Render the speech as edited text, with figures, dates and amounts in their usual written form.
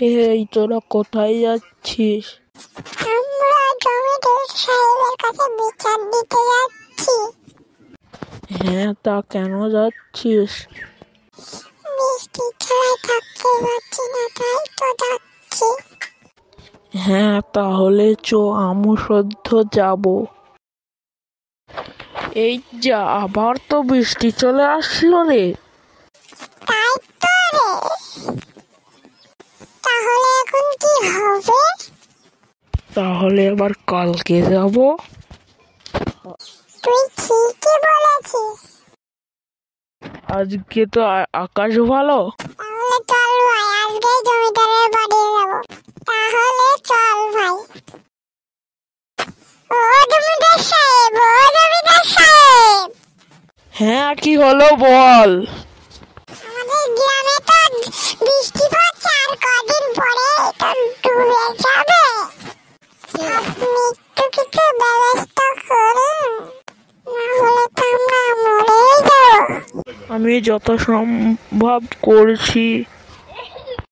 এই তোরা কোথায় যাচ্ছিস? আমরা জমিদার সাহেবের কাছে বিচার দিতে যাচ্ছি। হ্যাঁ, তা কেন যাচ্ছিস? বৃষ্টি ছাড়াই থাকতে পারছি না, তাই তো যাচ্ছি। হ্যাঁ, তাহলে আমু সদ্য যাব। এই যা, আবার তো বৃষ্টি চলে আসলো রে। তাই তো রে, তাহলে এখন কি হবে? তাহলে আবার কালকে যাব। তুই ঠিকই বলেছিস। আজকে তো আকাশ ভালো। তাহলে চল ভাই, আজকেই জমিদারের বাড়ি যাব। তাহলে চল ভাই। ও জমিদার সাহেব, ও জমিদার সাহেব, হ্যাঁ, কি হলো বল। আমাদের গ্রামে তো বৃষ্টি পড়ছে, আর কদিন পরে তো ডুবে যাবে। আপনি একটু কিছু ব্যবস্থা করুন, না হলে তো আমরা মরেই যাবো। আমি যত সম্ভব করছি।